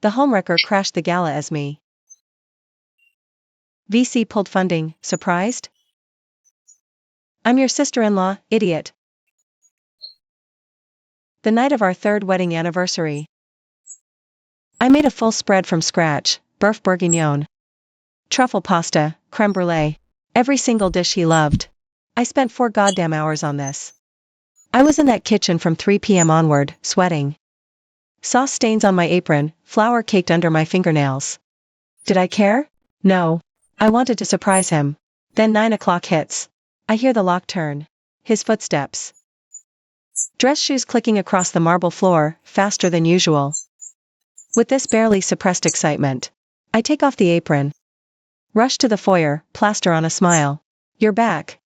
The homewrecker crashed the gala as me. VC pulled funding, surprised? I'm your sister-in-law, idiot. The night of our third wedding anniversary. I made a full spread from scratch, beurre bourguignon, truffle pasta, creme brulee, every single dish he loved. I spent 4 goddamn hours on this. I was in that kitchen from 3 p.m. onward, sweating. Sauce stains on my apron, flour caked under my fingernails. Did I care? No. I wanted to surprise him. Then 9 o'clock hits. I hear the lock turn. His footsteps. Dress shoes clicking across the marble floor, faster than usual. With this barely suppressed excitement, I take off the apron. Rush to the foyer, plaster on a smile. You're back.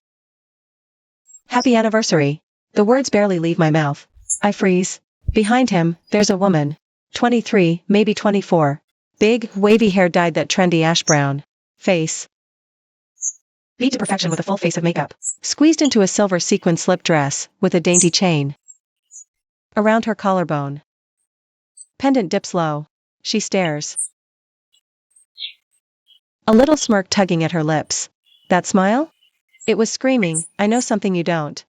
Happy anniversary. The words barely leave my mouth. I freeze. Behind him, there's a woman. 23, maybe 24. Big, wavy hair dyed that trendy ash brown. Face. Beat to perfection with a full face of makeup. Squeezed into a silver sequin slip dress, with a dainty chain around her collarbone. Pendant dips low. She stares. A little smirk tugging at her lips. That smile? It was screaming, I know something you don't.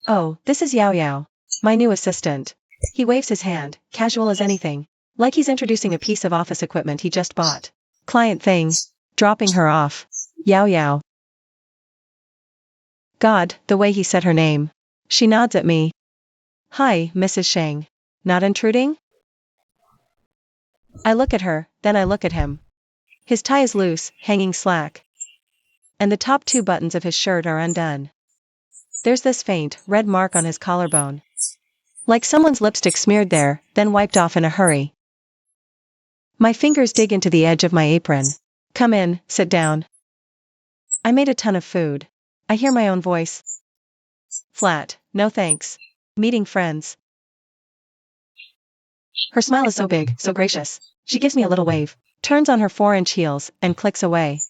Oh, this is Yao Yao, my new assistant. He waves his hand, casual as anything, like he's introducing a piece of office equipment he just bought. Client thing. Dropping her off. Yao Yao. God, the way he said her name. She nods at me. Hi, Mrs. Shang. Not intruding? I look at her, then I look at him. His tie is loose, hanging slack. And the top 2 buttons of his shirt are undone. There's this faint, red mark on his collarbone. Like someone's lipstick smeared there, then wiped off in a hurry. My fingers dig into the edge of my apron. Come in, sit down. I made a ton of food. I hear my own voice. Flat, no thanks. Meeting friends. Her smile is so big, so gracious. She gives me a little wave, turns on her 4-inch heels, and clicks away.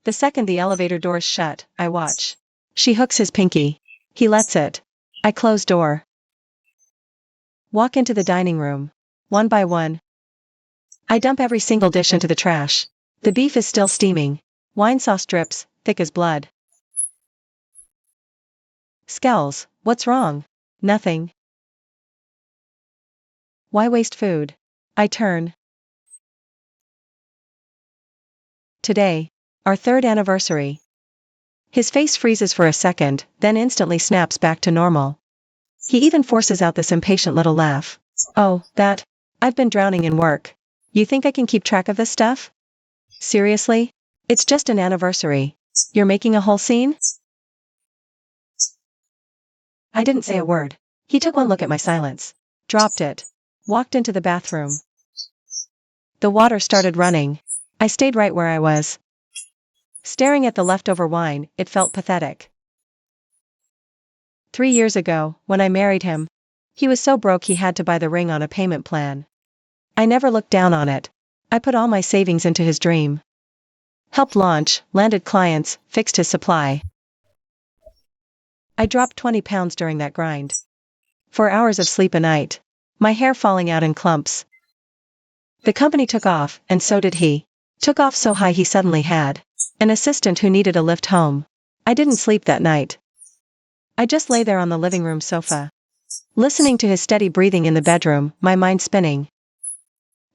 The second the elevator doors shut, I watch. She hooks his pinky. He lets it. I close door. Walk into the dining room. One by one. I dump every single dish into the trash. The beef is still steaming. Wine sauce drips, thick as blood. Scowls, what's wrong? Nothing. Why waste food? I turn. Today, our third anniversary. His face freezes for a second, then instantly snaps back to normal. He even forces out this impatient little laugh. Oh, that. I've been drowning in work. You think I can keep track of this stuff? Seriously? It's just an anniversary. You're making a whole scene? I didn't say a word. He took one look at my silence. Dropped it. Walked into the bathroom. The water started running. I stayed right where I was. Staring at the leftover wine, it felt pathetic. 3 years ago, when I married him, he was so broke he had to buy the ring on a payment plan. I never looked down on it. I put all my savings into his dream. Helped launch, landed clients, fixed his supply. I dropped 20 pounds during that grind. 4 hours of sleep a night. My hair falling out in clumps. The company took off, and so did he. Took off so high he suddenly had an assistant who needed a lift home. I didn't sleep that night. I just lay there on the living room sofa, listening to his steady breathing in the bedroom, my mind spinning.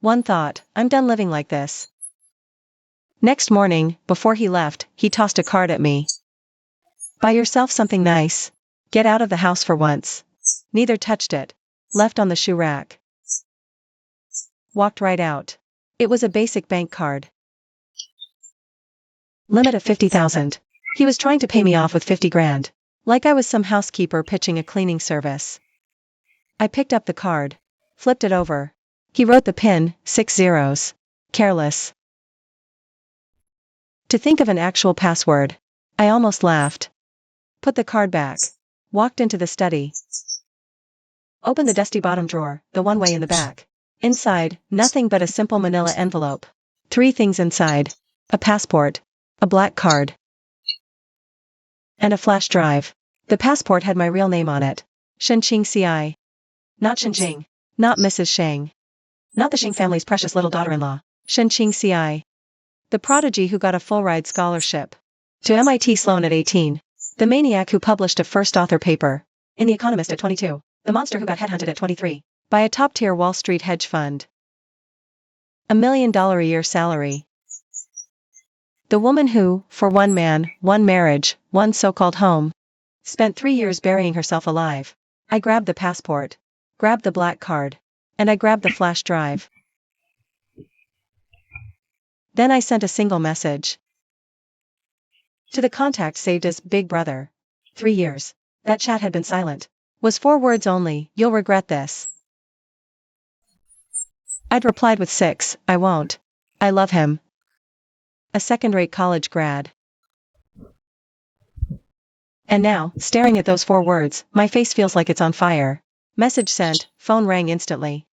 One thought, I'm done living like this. Next morning, before he left, he tossed a card at me. Buy yourself something nice. Get out of the house for once. Neither touched it. Left on the shoe rack. Walked right out. It was a basic bank card. Limit of 50,000. He was trying to pay me off with 50 grand. Like I was some housekeeper pitching a cleaning service. I picked up the card. Flipped it over. He wrote the PIN, 6 zeros. Careless. To think of an actual password. I almost laughed. Put the card back. Walked into the study. Opened the dusty bottom drawer, the one way in the back. Inside, nothing but a simple manila envelope. 3 things inside. A passport. A black card. And a flash drive. The passport had my real name on it. Shenqing CI. Not Shenjing. Not Mrs. Shang. Not the Xing family's precious little daughter-in-law, Shen Qingci. The prodigy who got a full-ride scholarship to MIT Sloan at 18. The maniac who published a first author paper in The Economist at 22. The monster who got headhunted at 23 by a top-tier Wall Street hedge fund. $1 million a year salary. The woman who, for one man, one marriage, one so-called home, spent 3 years burying herself alive. I grabbed the passport, grabbed the black card, and I grabbed the flash drive. Then I sent a single message to the contact saved as Big Brother. 3 years. That chat had been silent. Was 4 words only, "You'll regret this." I'd replied with 6, "I won't. I love him." A second-rate college grad. And now, staring at those 4 words, my face feels like it's on fire. Message sent, phone rang instantly.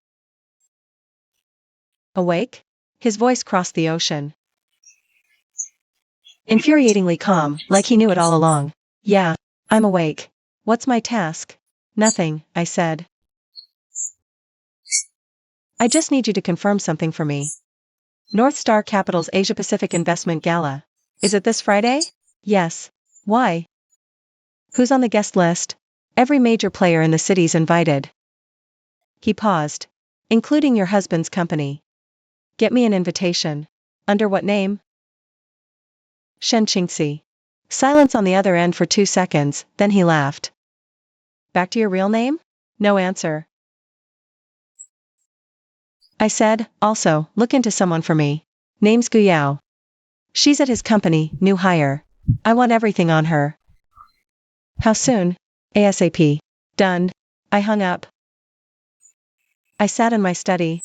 Awake? His voice crossed the ocean. Infuriatingly calm, like he knew it all along. "Yeah, I'm awake. What's my task?" "Nothing," I said. "I just need you to confirm something for me. North Star Capital's Asia Pacific Investment Gala. Is it this Friday?" "Yes." "Why?" "Who's on the guest list?" "Every major player in the city's invited." He paused. "Including your husband's company." "Get me an invitation." "Under what name?" "Shen Qingci." Silence on the other end for 2 seconds, then he laughed. "Back to your real name?" No answer. I said, "Also, look into someone for me. Name's Guyao. She's at his company, new hire. I want everything on her." "How soon?" "ASAP." "Done." I hung up. I sat in my study,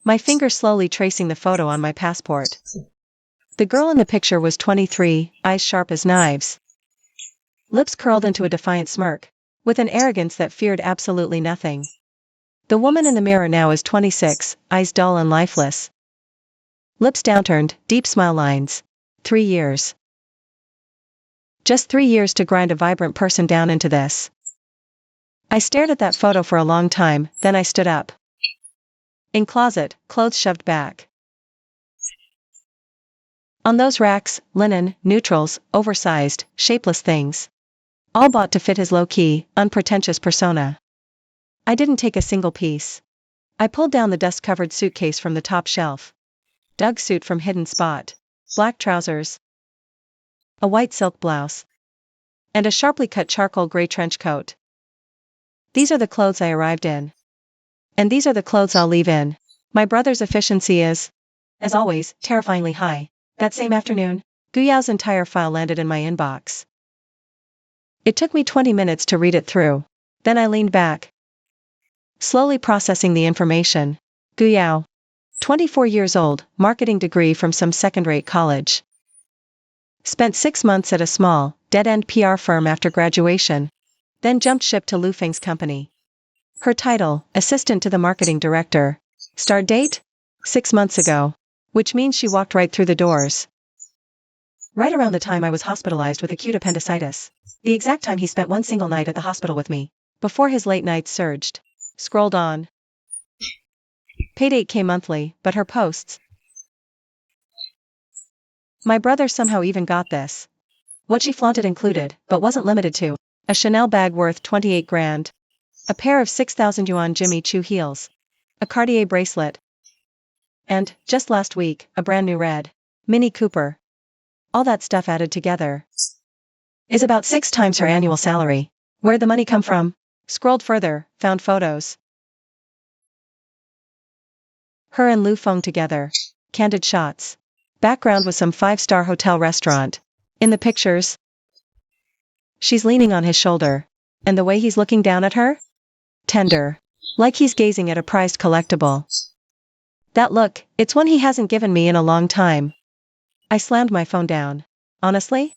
my finger slowly tracing the photo on my passport. The girl in the picture was 23, eyes sharp as knives. Lips curled into a defiant smirk, with an arrogance that feared absolutely nothing. The woman in the mirror now is 26, eyes dull and lifeless. Lips downturned, deep smile lines. 3 years. Just 3 years to grind a vibrant person down into this. I stared at that photo for a long time, then I stood up. In closet, clothes shoved back. On those racks, linen, neutrals, oversized, shapeless things. All bought to fit his low-key, unpretentious persona. I didn't take a single piece. I pulled down the dust-covered suitcase from the top shelf. Doug suit from hidden spot. Black trousers. A white silk blouse. And a sharply cut charcoal gray trench coat. These are the clothes I arrived in. And these are the clothes I'll leave in. My brother's efficiency is, as always, terrifyingly high. That same afternoon, Guyao's entire file landed in my inbox. It took me 20 minutes to read it through. Then I leaned back, slowly processing the information. Guyao. 24 years old, marketing degree from some second-rate college. Spent 6 months at a small, dead-end PR firm after graduation. Then jumped ship to Lu Feng's company. Her title, assistant to the marketing director. Start date? 6 months ago. Which means she walked right through the doors. Right around the time I was hospitalized with acute appendicitis. The exact time he spent one single night at the hospital with me. Before his late nights surged. Scrolled on. Paydate came monthly, but her posts. My brother somehow even got this. What she flaunted included, but wasn't limited to, a Chanel bag worth 28 grand. A pair of 6,000 yuan Jimmy Choo heels. A Cartier bracelet. And, just last week, a brand new red Mini Cooper. All that stuff added together is about 6 times her annual salary. Where'd the money come from? Scrolled further, found photos. Her and Lu Feng together. Candid shots. Background was some 5-star hotel restaurant. In the pictures, she's leaning on his shoulder. And the way he's looking down at her? Tender. Like he's gazing at a prized collectible. That look, it's one he hasn't given me in a long time. I slammed my phone down. Honestly?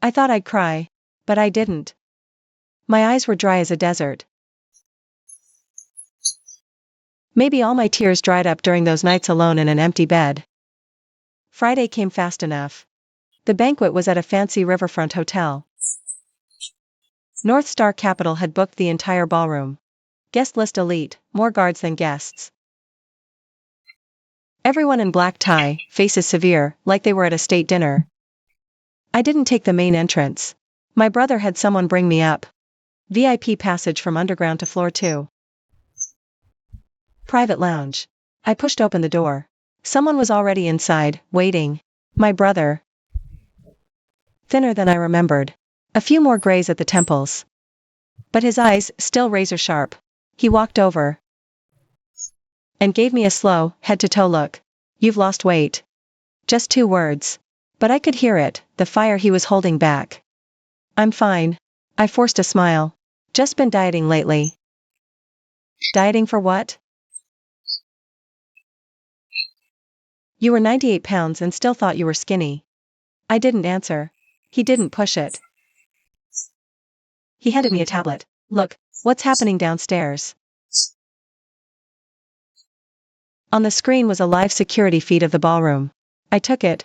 I thought I'd cry. But I didn't. My eyes were dry as a desert. Maybe all my tears dried up during those nights alone in an empty bed. Friday came fast enough. The banquet was at a fancy riverfront hotel. North Star Capital had booked the entire ballroom. Guest list elite, more guards than guests. Everyone in black tie, faces severe, like they were at a state dinner. I didn't take the main entrance. My brother had someone bring me up. VIP passage from underground to floor 2. Private lounge. I pushed open the door. Someone was already inside, waiting. My brother. Thinner than I remembered. A few more grays at the temples. But his eyes, still razor sharp. He walked over and gave me a slow, head-to-toe look. You've lost weight. Just 2 words. But I could hear it, the fire he was holding back. I'm fine. I forced a smile. Just been dieting lately. Dieting for what? You were 98 pounds and still thought you were skinny. I didn't answer. He didn't push it. He handed me a tablet. Look, what's happening downstairs? On the screen was a live security feed of the ballroom. I took it,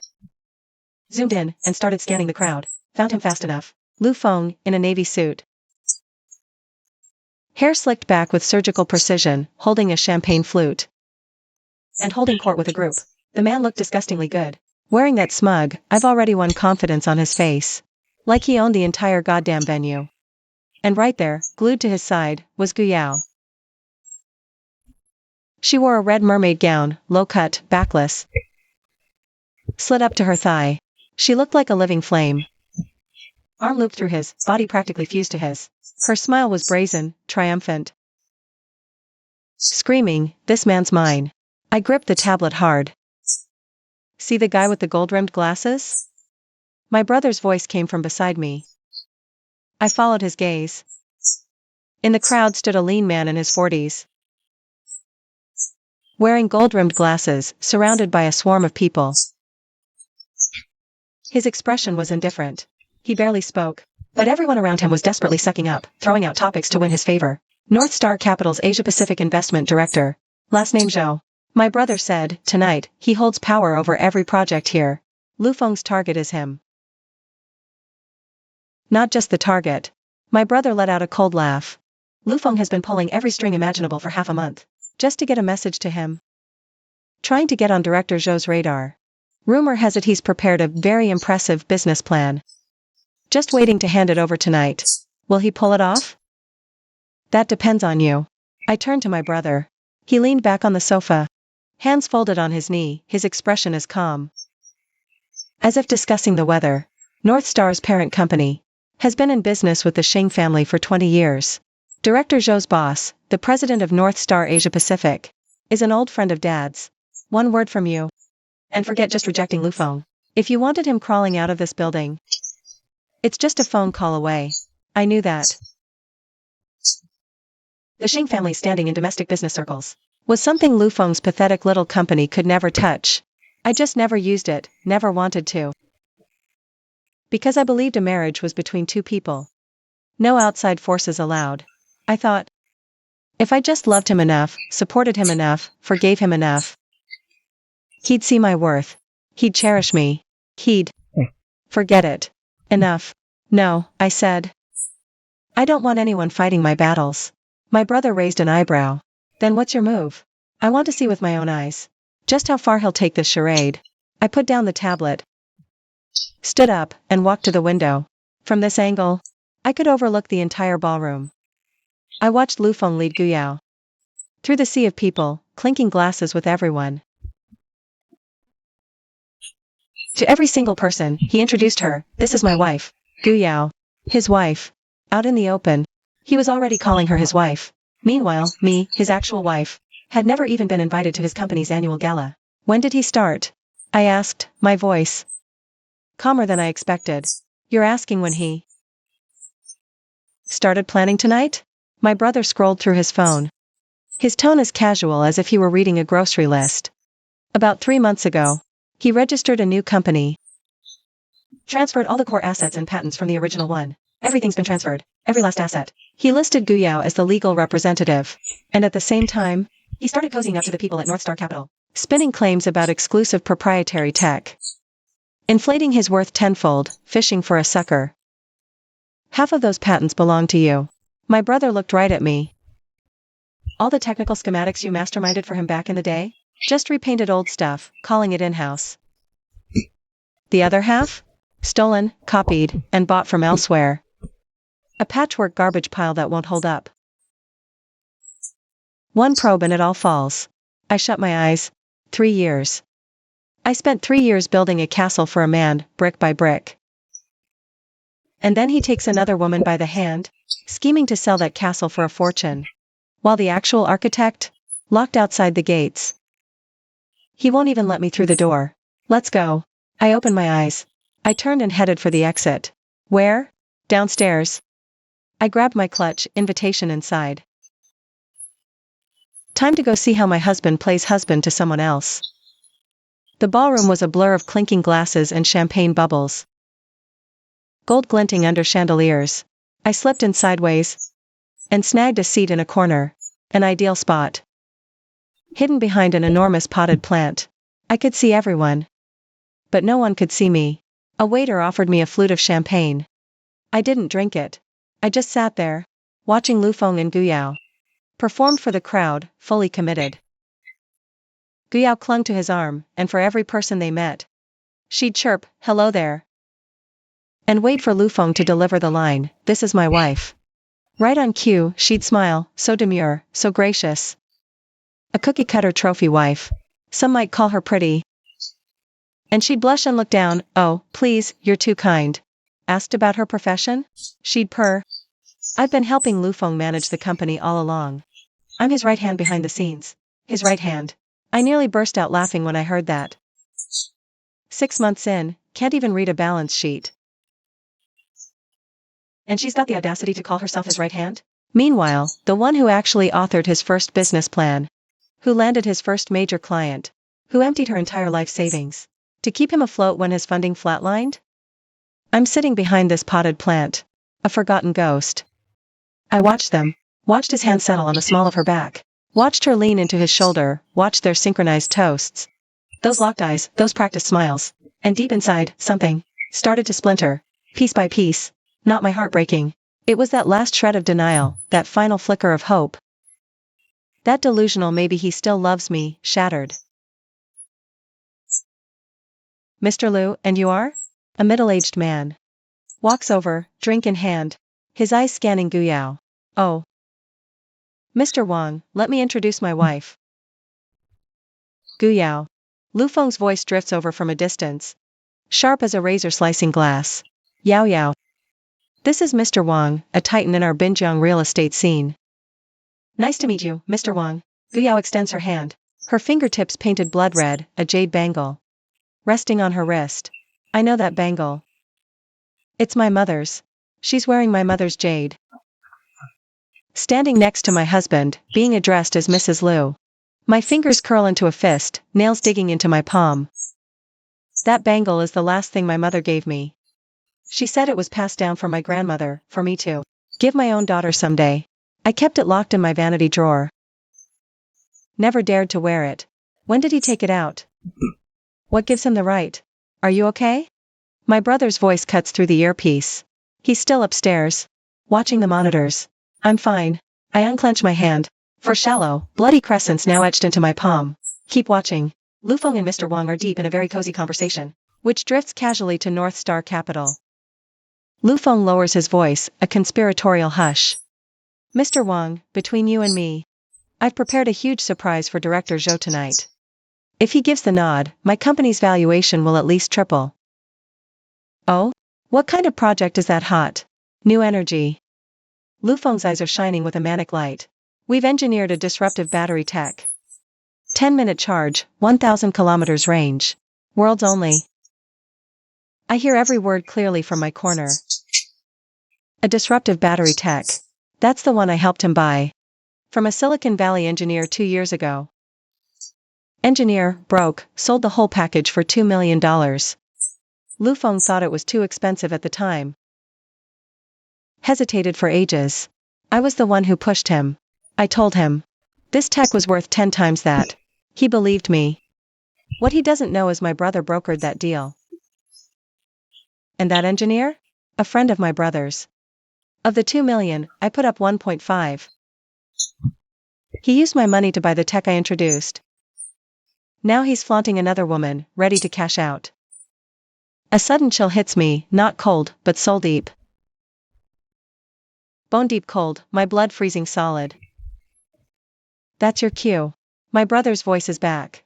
zoomed in, and started scanning the crowd. Found him fast enough. Lu Feng, in a navy suit. Hair slicked back with surgical precision, holding a champagne flute. And holding court with a group. The man looked disgustingly good. Wearing that smug, I've already won confidence on his face. Like he owned the entire goddamn venue. And right there, glued to his side, was Guyao. She wore a red mermaid gown, low-cut, backless. Slid up to her thigh. She looked like a living flame. Arm looped through his, body practically fused to his. Her smile was brazen, triumphant. Screaming, this man's mine. I gripped the tablet hard. See the guy with the gold-rimmed glasses? My brother's voice came from beside me. I followed his gaze. In the crowd stood a lean man in his 40s. Wearing gold-rimmed glasses, surrounded by a swarm of people. His expression was indifferent. He barely spoke. But everyone around him was desperately sucking up, throwing out topics to win his favor. North Star Capital's Asia-Pacific Investment Director. Last name Zhou. My brother said, tonight, he holds power over every project here. Lu Feng's target is him. Not just the target. My brother let out a cold laugh. Lu Feng has been pulling every string imaginable for half a month. Just to get a message to him. Trying to get on Director Zhou's radar. Rumor has it he's prepared a very impressive business plan. Just waiting to hand it over tonight. Will he pull it off? That depends on you. I turned to my brother. He leaned back on the sofa. Hands folded on his knee, his expression as calm. As if discussing the weather. North Star's parent company. Has been in business with the Xing family for 20 years. Director Zhou's boss, the president of North Star Asia Pacific, is an old friend of Dad's. One word from you. And forget just rejecting Lu Feng. If you wanted him crawling out of this building, it's just a phone call away. I knew that. The Xing family standing in domestic business circles was something Lu Feng's pathetic little company could never touch. I just never used it, never wanted to. Because I believed a marriage was between 2 people. No outside forces allowed. I thought, if I just loved him enough, supported him enough, forgave him enough, he'd see my worth. He'd cherish me. He'd forget it. Enough. No, I said. I don't want anyone fighting my battles. My brother raised an eyebrow. Then what's your move? I want to see with my own eyes. Just how far he'll take this charade. I put down the tablet. Stood up, and walked to the window. From this angle, I could overlook the entire ballroom. I watched Lu Feng lead Guyao. Through the sea of people, clinking glasses with everyone. To every single person, he introduced her, this is my wife. Guyao. His wife. Out in the open. He was already calling her his wife. Meanwhile, me, his actual wife, had never even been invited to his company's annual gala. When did he start? I asked, my voice calmer than I expected. You're asking when he started planning tonight? My brother scrolled through his phone. His tone as casual as if he were reading a grocery list. About 3 months ago, he registered a new company. Transferred all the core assets and patents from the original one. Everything's been transferred. Every last asset. He listed Guyao as the legal representative. And at the same time, he started cozying up to the people at North Star Capital. Spinning claims about exclusive proprietary tech. Inflating his worth tenfold, fishing for a sucker. Half of those patents belong to you. My brother looked right at me. All the technical schematics you masterminded for him back in the day? Just repainted old stuff, calling it in-house. The other half? Stolen, copied, and bought from elsewhere. A patchwork garbage pile that won't hold up. One probe and it all falls. I shut my eyes. 3 years. I spent 3 years building a castle for a man, brick by brick. And then he takes another woman by the hand, scheming to sell that castle for a fortune. While the actual architect, locked outside the gates. He won't even let me through the door. Let's go. I opened my eyes. I turned and headed for the exit. Where? Downstairs. I grabbed my clutch, invitation inside. Time to go see how my husband plays husband to someone else. The ballroom was a blur of clinking glasses and champagne bubbles. Gold glinting under chandeliers. I slipped in sideways and snagged a seat in a corner. An ideal spot. Hidden behind an enormous potted plant. I could see everyone. But no one could see me. A waiter offered me a flute of champagne. I didn't drink it. I just sat there, watching Lu Feng and Gu Yao. Performed for the crowd, fully committed. Gu Yao clung to his arm, and for every person they met, she'd chirp, "Hello there." And wait for Lu Feng to deliver the line, "This is my wife." Right on cue, she'd smile, so demure, so gracious. A cookie-cutter trophy wife. Some might call her pretty. And she'd blush and look down, "Oh, please, you're too kind." Asked about her profession? She'd purr. "I've been helping Lu Feng manage the company all along. I'm his right hand behind the scenes." His right hand. I nearly burst out laughing when I heard that. 6 months in, can't even read a balance sheet. And she's got the audacity to call herself his right hand? Meanwhile, the one who actually authored his first business plan. Who landed his first major client. Who emptied her entire life savings. To keep him afloat when his funding flatlined? I'm sitting behind this potted plant. A forgotten ghost. I watched them. Watched his hand settle on the small of her back. Watched her lean into his shoulder, watched their synchronized toasts. Those locked eyes, those practiced smiles. And deep inside, something started to splinter. Piece by piece. Not my heart breaking. It was that last shred of denial, that final flicker of hope. That delusional maybe he still loves me, shattered. "Mr. Liu, and you are?" A middle-aged man. Walks over, drink in hand. His eyes scanning Gu Yao. "Oh. Mr. Wang, let me introduce my wife." Gu Yao. Lu Feng's voice drifts over from a distance. Sharp as a razor slicing glass. "Yao Yao. This is Mr. Wang, a titan in our Binjiang real estate scene." "Nice to meet you, Mr. Wang." Gu Yao extends her hand. Her fingertips painted blood red, a jade bangle. Resting on her wrist. I know that bangle. It's my mother's. She's wearing my mother's jade. Standing next to my husband, being addressed as Mrs. Liu. My fingers curl into a fist, nails digging into my palm. That bangle is the last thing my mother gave me. She said it was passed down from my grandmother, for me to give my own daughter someday. I kept it locked in my vanity drawer. Never dared to wear it. When did he take it out? What gives him the right? Are you okay? My brother's voice cuts through the earpiece. He's still upstairs. Watching the monitors. I'm fine. I unclench my hand. For shallow, bloody crescents now etched into my palm. Keep watching. Lu Feng and Mr. Wang are deep in a very cozy conversation, which drifts casually to North Star Capital. Lu Feng lowers his voice, a conspiratorial hush. "Mr. Wang, between you and me, I've prepared a huge surprise for Director Zhou tonight. If he gives the nod, my company's valuation will at least triple." "Oh? What kind of project is that hot? New energy?" Lu Feng's eyes are shining with a manic light. "We've engineered a disruptive battery tech. 10-minute charge, 1,000 kilometers range. Worlds only." I hear every word clearly from my corner. A disruptive battery tech. That's the one I helped him buy. From a Silicon Valley engineer 2 years ago. Engineer, broke, sold the whole package for $2 million. Lu Feng thought it was too expensive at the time. Hesitated for ages. I was the one who pushed him. I told him. This tech was worth 10 times that. He believed me. What he doesn't know is my brother brokered that deal. And that engineer? A friend of my brother's. Of the 2 million, I put up 1.5. He used my money to buy the tech I introduced. Now he's flaunting another woman, ready to cash out. A sudden chill hits me, not cold, but soul deep. Bone deep cold, my blood freezing solid. That's your cue. My brother's voice is back.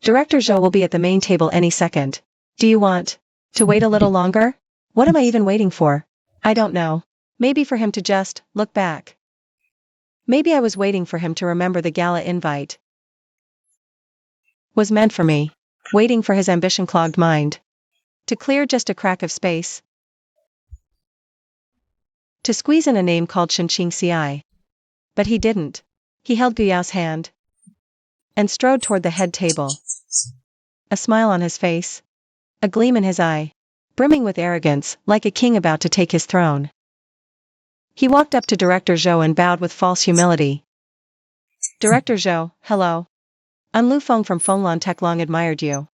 Director Zhou will be at the main table any second. Do you want to wait a little longer? What am I even waiting for? I don't know. Maybe for him to just look back. Maybe I was waiting for him to remember the gala invite was meant for me. Waiting for his ambition-clogged mind to clear just a crack of space. To squeeze in a name called Shenqing Ci. But he didn't. He held Guyao's hand and strode toward the head table. A smile on his face. A gleam in his eye. Brimming with arrogance, like a king about to take his throne. He walked up to Director Zhou and bowed with false humility. Director Zhou, hello. I'm Lu Feng from Fenglan Tech. Long admired you.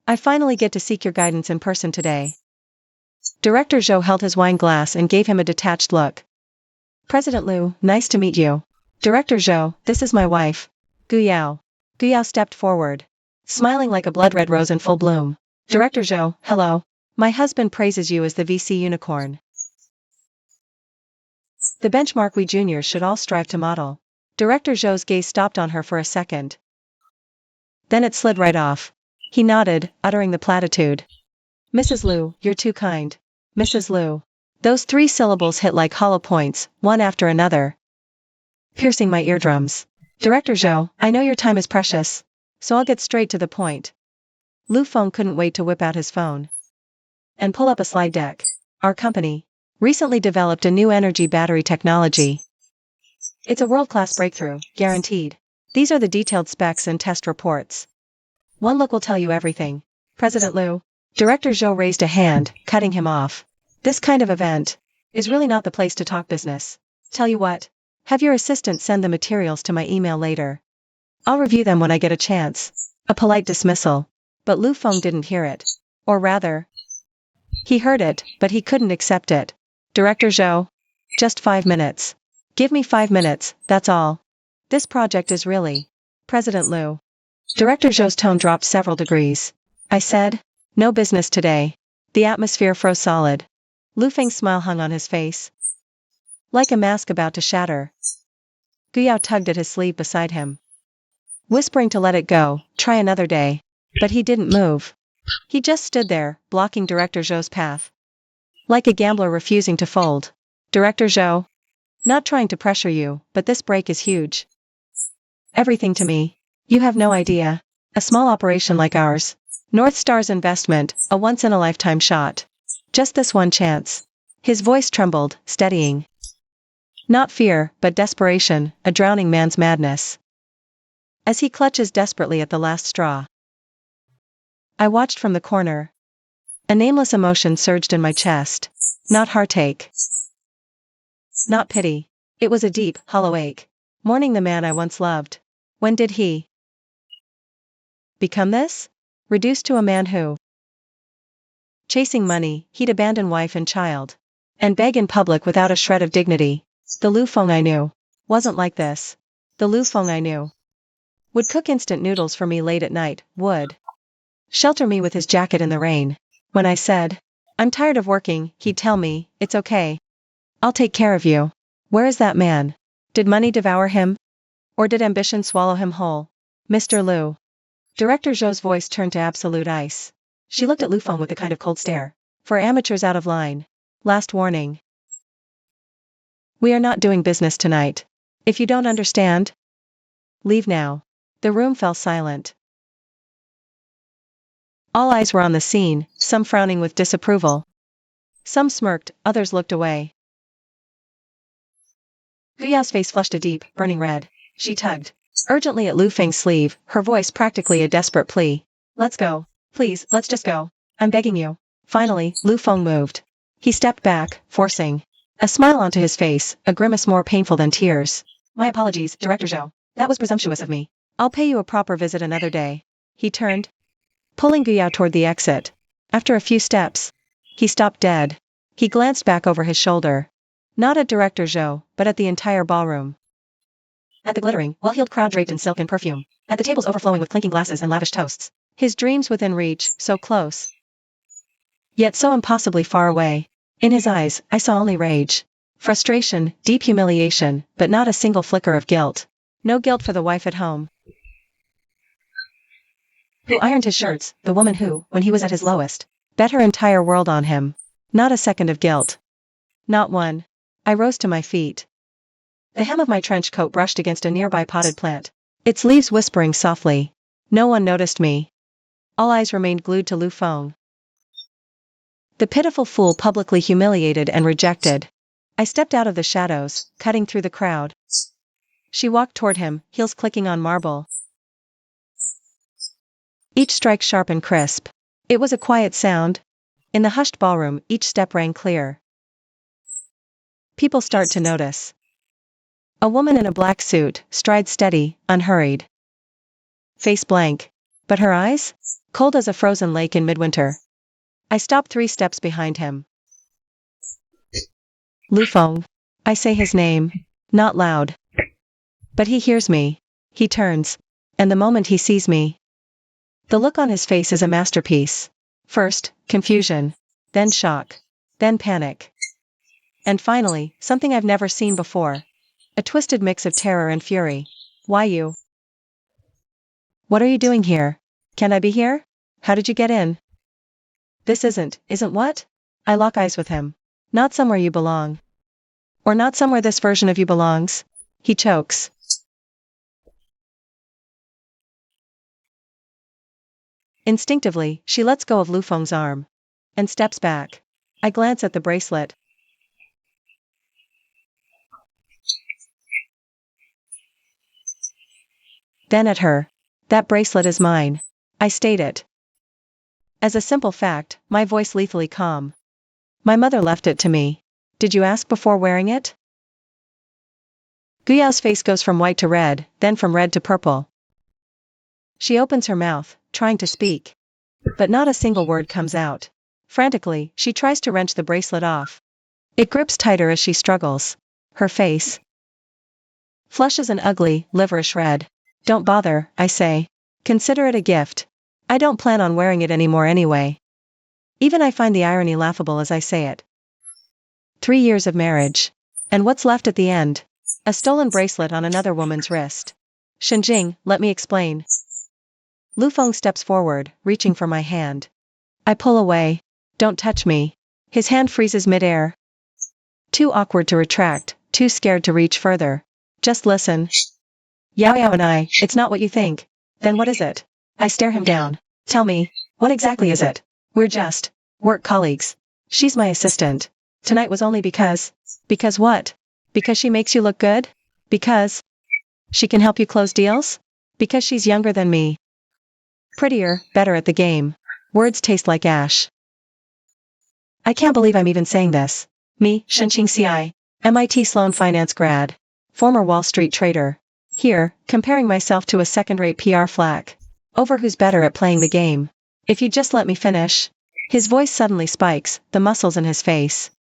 I finally get to seek your guidance in person today. Director Zhou held his wine glass and gave him a detached look. President Lu, nice to meet you. Director Zhou, this is my wife, Guyao. Guyao stepped forward, smiling like a blood-red rose in full bloom. Director Zhou, hello. My husband praises you as the VC unicorn. The benchmark we juniors should all strive to model. Director Zhou's gaze stopped on her for a second. Then it slid right off. He nodded, uttering the platitude. Mrs. Lu, you're too kind. Mrs. Lu. Those 3 syllables hit like hollow points, one after another, piercing my eardrums. Director Zhou, I know your time is precious, so I'll get straight to the point. Lu Feng couldn't wait to whip out his phone and pull up a slide deck. Our company recently developed a new energy battery technology. It's a world-class breakthrough, guaranteed. These are the detailed specs and test reports. One look will tell you everything. President Lu. Director Zhou raised a hand, cutting him off. This kind of event is really not the place to talk business. Tell you what, have your assistant send the materials to my email later. I'll review them when I get a chance. A polite dismissal. But Lu Feng didn't hear it. Or rather, he heard it, but he couldn't accept it. Director Zhou. Just 5 minutes. Give me 5 minutes, that's all. This project is really. President Lu. Director Zhou's tone dropped several degrees. I said, no business today. The atmosphere froze solid. Lu Feng's smile hung on his face, like a mask about to shatter. Guyao tugged at his sleeve beside him, whispering to let it go, try another day. But he didn't move. He just stood there, blocking Director Zhou's path. Like a gambler refusing to fold. Director Zhou. Not trying to pressure you, but this break is huge. Everything to me. You have no idea. A small operation like ours. North Star's investment, a once-in-a-lifetime shot. Just this one chance. His voice trembled, steadying. Not fear, but desperation, a drowning man's madness. As he clutches desperately at the last straw. I watched from the corner. A nameless emotion surged in my chest. Not heartache. Not pity. It was a deep, hollow ache. Mourning the man I once loved. When did he become this? Reduced to a man who, chasing money, he'd abandon wife and child. And beg in public without a shred of dignity. The Lu Feng I knew wasn't like this. The Lu Feng I knew would cook instant noodles for me late at night, would shelter me with his jacket in the rain. When I said, I'm tired of working, he'd tell me, it's okay. I'll take care of you. Where is that man? Did money devour him? Or did ambition swallow him whole? Mr. Lu. Director Zhou's voice turned to absolute ice. She looked at Lu Feng with a kind of cold stare. For amateurs out of line. Last warning. We are not doing business tonight. If you don't understand, leave now. The room fell silent. All eyes were on the scene, some frowning with disapproval. Some smirked, others looked away. Guyao's face flushed a deep, burning red. She tugged urgently at Lu Feng's sleeve, her voice practically a desperate plea. Let's go. Please, let's just go. I'm begging you. Finally, Lu Feng moved. He stepped back, forcing a smile onto his face, a grimace more painful than tears. My apologies, Director Zhou. That was presumptuous of me. I'll pay you a proper visit another day. He turned, pulling Guyao toward the exit. After a few steps, he stopped dead. He glanced back over his shoulder. Not at Director Zhou, but at the entire ballroom. At the glittering, well-heeled crowd draped in silk and perfume. At the tables overflowing with clinking glasses and lavish toasts. His dreams within reach, so close. Yet so impossibly far away. In his eyes, I saw only rage. Frustration, deep humiliation, but not a single flicker of guilt. No guilt for the wife at home, who ironed his shirts, the woman who, when he was at his lowest, bet her entire world on him. Not a second of guilt. Not one. I rose to my feet. The hem of my trench coat brushed against a nearby potted plant, its leaves whispering softly. No one noticed me. All eyes remained glued to Lu Feng. The pitiful fool publicly humiliated and rejected. I stepped out of the shadows, cutting through the crowd. She walked toward him, heels clicking on marble. Each strike sharp and crisp. It was a quiet sound. In the hushed ballroom, each step rang clear. People start to notice. A woman in a black suit, stride steady, unhurried. Face blank. But her eyes? Cold as a frozen lake in midwinter. I stopped 3 steps behind him. Lu Feng. I say his name. Not loud. But he hears me. He turns. And the moment he sees me, the look on his face is a masterpiece. First, confusion. Then shock. Then panic. And finally, something I've never seen before. A twisted mix of terror and fury. Why you? What are you doing here? Can I be here? How did you get in? This isn't what? I lock eyes with him. Not somewhere you belong. Or not somewhere this version of you belongs. He chokes. Instinctively, she lets go of Lu Feng's arm. And steps back. I glance at the bracelet. Then at her. That bracelet is mine. I state it. As a simple fact, my voice lethally calm. My mother left it to me. Did you ask before wearing it? Guyao's face goes from white to red, then from red to purple. She opens her mouth, trying to speak. But not a single word comes out. Frantically, she tries to wrench the bracelet off. It grips tighter as she struggles. Her face flushes an ugly, liverish red. Don't bother, I say. Consider it a gift. I don't plan on wearing it anymore anyway. Even I find the irony laughable as I say it. 3 years of marriage. And what's left at the end? A stolen bracelet on another woman's wrist. Shenjing, let me explain. Lu Feng steps forward, reaching for my hand. I pull away. Don't touch me. His hand freezes midair. Too awkward to retract, too scared to reach further. Just listen. Yao Yao and I, it's not what you think. Then what is it? I stare him down. Tell me, what exactly is it? We're just work colleagues. She's my assistant. Tonight was only because. Because what? Because she makes you look good? Because she can help you close deals? Because she's younger than me. Prettier, better at the game. Words taste like ash. I can't believe I'm even saying this. Me, Shenqing CI, MIT Sloan finance grad. Former Wall Street trader. Here, comparing myself to a second-rate PR flack. Over who's better at playing the game. If you'd just let me finish. His voice suddenly spikes, the muscles in his face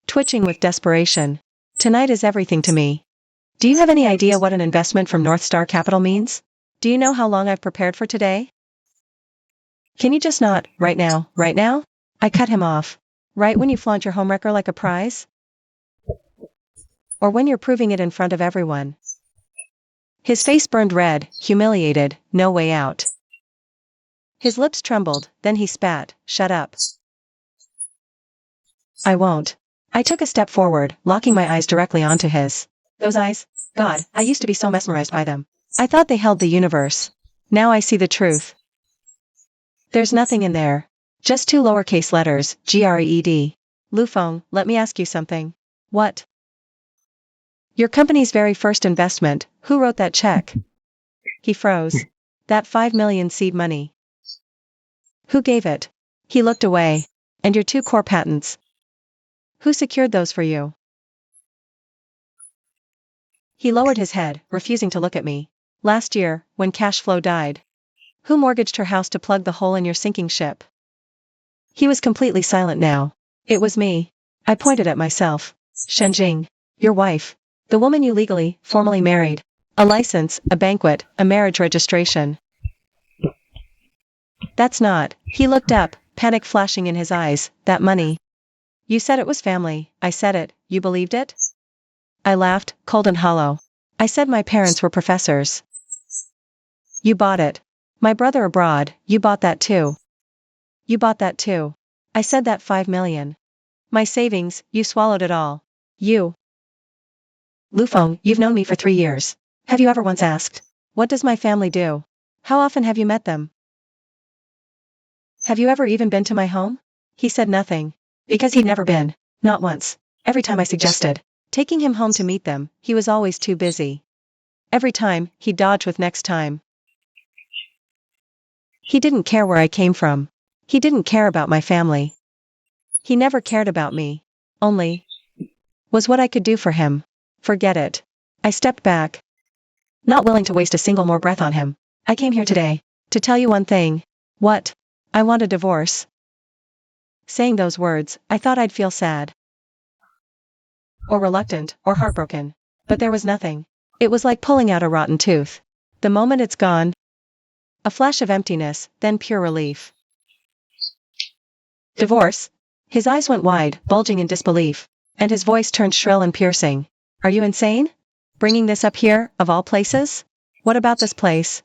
twitching with desperation. Tonight is everything to me. Do you have any idea what an investment from North Star Capital means? Do you know how long I've prepared for today? Can you just not, right now, right now? I cut him off. Right when you flaunt your homewrecker like a prize? Or when you're proving it in front of everyone? His face burned red, humiliated, no way out. His lips trembled, then he spat, shut up. I won't. I took a step forward, locking my eyes directly onto his. Those eyes? God, I used to be so mesmerized by them. I thought they held the universe. Now I see the truth. There's nothing in there. Just 2 lowercase letters, GREED. Lu Feng, let me ask you something. What? Your company's very first investment, who wrote that check? He froze. That 5 million seed money. Who gave it? He looked away. And your 2 core patents. Who secured those for you? He lowered his head, refusing to look at me. Last year, when cash flow died. Who mortgaged her house to plug the hole in your sinking ship? He was completely silent now. It was me. I pointed at myself. Shenjing. Your wife. The woman you legally, formally married. A license, a banquet, a marriage registration. That's not. He looked up, panic flashing in his eyes. That money. You said it was family. I said it. You believed it? I laughed, cold and hollow. I said my parents were professors. You bought it. My brother abroad, you bought that too. You bought that too. I said that 5 million. My savings, you swallowed it all. You. Lufeng, you've known me for 3 years. Have you ever once asked, what does my family do? How often have you met them? Have you ever even been to my home? He said nothing. Because he'd never been. Not once. Every time I suggested taking him home to meet them, he was always too busy. Every time, he'd dodge with next time. He didn't care where I came from. He didn't care about my family. He never cared about me. Only was what I could do for him. Forget it. I stepped back. Not willing to waste a single more breath on him. I came here today to tell you one thing. What? I want a divorce. Saying those words, I thought I'd feel sad. Or reluctant, or heartbroken. But there was nothing. It was like pulling out a rotten tooth. The moment it's gone. A flash of emptiness, then pure relief. Divorce? His eyes went wide, bulging in disbelief. And his voice turned shrill and piercing. Are you insane? Bringing this up here, of all places? What about this place?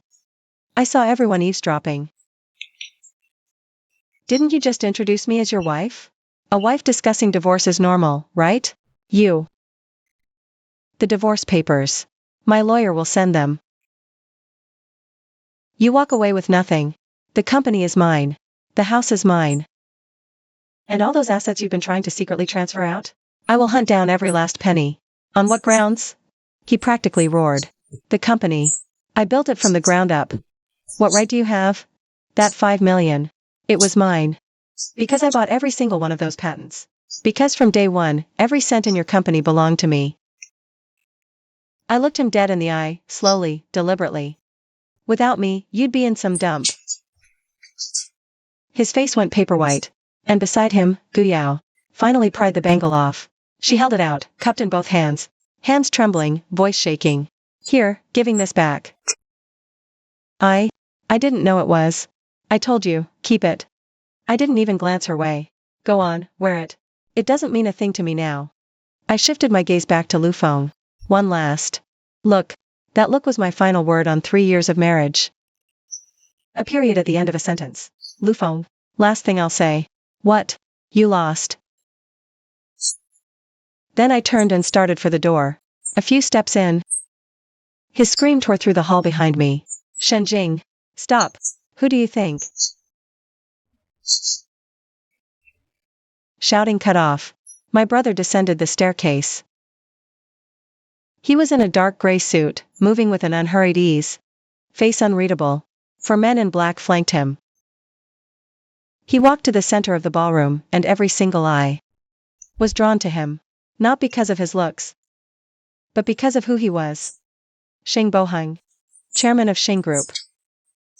I saw everyone eavesdropping. Didn't you just introduce me as your wife? A wife discussing divorce is normal, right? You. The divorce papers. My lawyer will send them. You walk away with nothing. The company is mine. The house is mine. And all those assets you've been trying to secretly transfer out? I will hunt down every last penny. On what grounds? He practically roared. The company. I built it from the ground up. What right do you have? That 5 million. It was mine. Because I bought every single one of those patents. Because from day one, every cent in your company belonged to me. I looked him dead in the eye, slowly, deliberately. Without me, you'd be in some dump. His face went paper white. And beside him, Gu Yao finally pried the bangle off. She held it out, cupped in both hands. Hands trembling, voice shaking. Here, giving this back. I didn't know it was. I told you, keep it. I didn't even glance her way. Go on, wear it. It doesn't mean a thing to me now. I shifted my gaze back to Lufeng. One last look. That look was my final word on 3 years of marriage. A period at the end of a sentence. Lufeng. Last thing I'll say. What? You lost. Then I turned and started for the door. A few steps in. His scream tore through the hall behind me. Shenjing. Stop. Who do you think? Shouting cut off. My brother descended the staircase. He was in a dark gray suit, moving with an unhurried ease. Face unreadable. 4 men in black flanked him. He walked to the center of the ballroom, and every single eye was drawn to him. Not because of his looks, but because of who he was. Xing Boheng, chairman of Xing Group.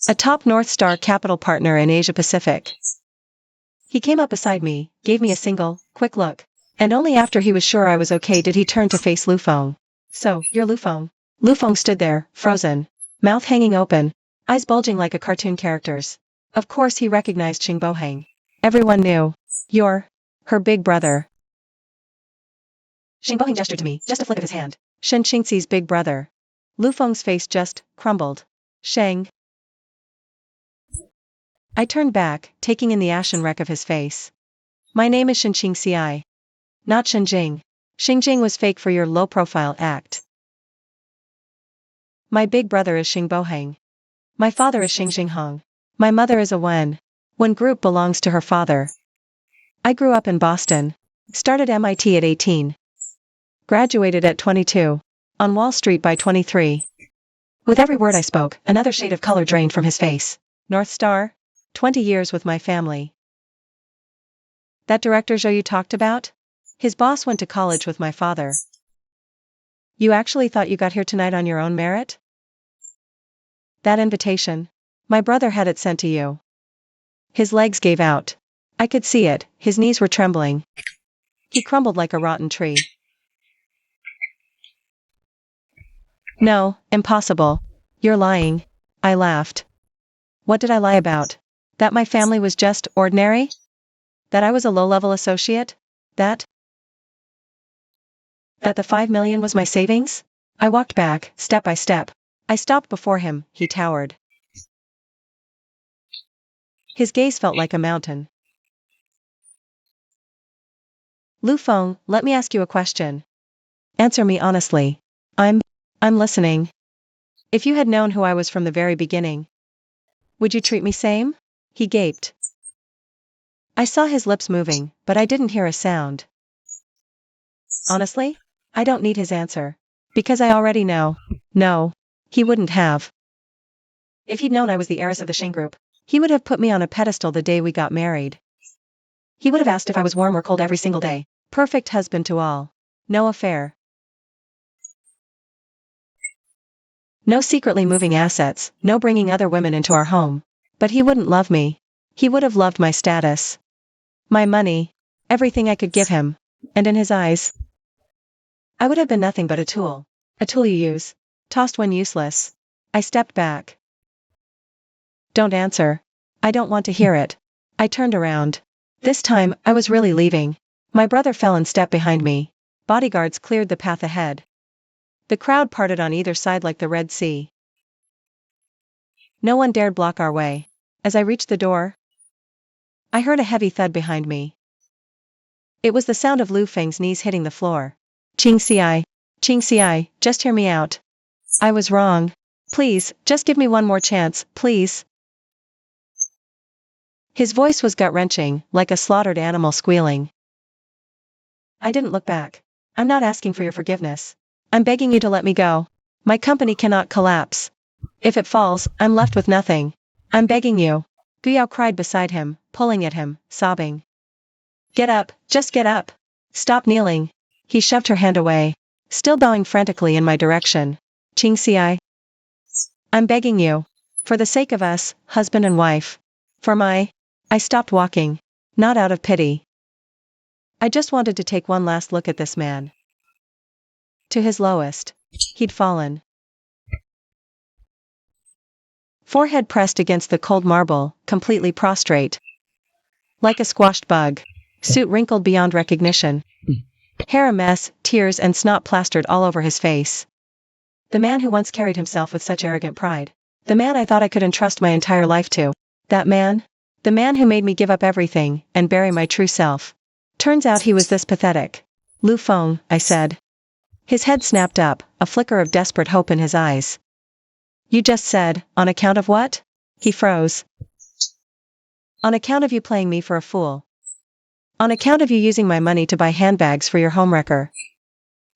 A top North Star capital partner in Asia Pacific. He came up beside me, gave me a single, quick look, and only after he was sure I was okay did he turn to face Lufeng. So, you're Lufeng. Lufeng stood there, frozen, mouth hanging open, eyes bulging like a cartoon character's. Of course he recognized Xing Boheng. Everyone knew. You're her big brother. Xing Boheng gestured to me, just a flick of his hand. Shen Qingxi's big brother. Lufeng's face just crumbled. Sheng. I turned back, taking in the ashen wreck of his face. My name is Shen Qingxi. Not Shenjing. Xingjing was fake for your low-profile act. My big brother is Xing Boheng. My father is Xing Jinghong. My mother is a Wen Group belongs to her father. I grew up in Boston. Started MIT at 18. Graduated at 22. On Wall Street by 23. With every word I spoke, another shade of color drained from his face. North Star? 20 years with my family. That director Zhou you talked about? His boss went to college with my father. You actually thought you got here tonight on your own merit? That invitation. My brother had it sent to you. His legs gave out. I could see it, his knees were trembling. He crumbled like a rotten tree. No, impossible. You're lying. I laughed. What did I lie about? That my family was just ordinary? That I was a low-level associate? That the 5 million was my savings? I walked back, step by step. I stopped before him, he towered. His gaze felt like a mountain. Lu Feng, let me ask you a question. Answer me honestly. I'm listening. If you had known who I was from the very beginning, would you treat me same? He gaped. I saw his lips moving, but I didn't hear a sound. Honestly? I don't need his answer. Because I already know. No. He wouldn't have. If he'd known I was the heiress of the Shing Group, he would have put me on a pedestal the day we got married. He would have asked if I was warm or cold every single day. Perfect husband to all. No affair. No secretly moving assets, no bringing other women into our home. But he wouldn't love me. He would have loved my status. My money. Everything I could give him. And in his eyes, I would have been nothing but a tool. A tool you use. Tossed when useless. I stepped back. Don't answer. I don't want to hear it. I turned around. This time, I was really leaving. My brother fell in step behind me. Bodyguards cleared the path ahead. The crowd parted on either side like the Red Sea. No one dared block our way. As I reached the door, I heard a heavy thud behind me. It was the sound of Lu Feng's knees hitting the floor. Qingxi, just hear me out. I was wrong. Please, just give me one more chance, please. His voice was gut-wrenching, like a slaughtered animal squealing. I didn't look back. I'm not asking for your forgiveness. I'm begging you to let me go. My company cannot collapse. If it falls, I'm left with nothing. I'm begging you. Guyao cried beside him, pulling at him, sobbing. Get up, just get up. Stop kneeling. He shoved her hand away, still bowing frantically in my direction. Qingxi, I'm begging you. For the sake of us, husband and wife. I stopped walking. Not out of pity. I just wanted to take one last look at this man. To his lowest. He'd fallen. Forehead pressed against the cold marble, completely prostrate. Like a squashed bug. Suit wrinkled beyond recognition. Hair a mess, tears and snot plastered all over his face. The man who once carried himself with such arrogant pride. The man I thought I could entrust my entire life to. That man? The man who made me give up everything, and bury my true self. Turns out he was this pathetic. Lu Feng, I said. His head snapped up, a flicker of desperate hope in his eyes. You just said, on account of what? He froze. On account of you playing me for a fool. On account of you using my money to buy handbags for your homewrecker.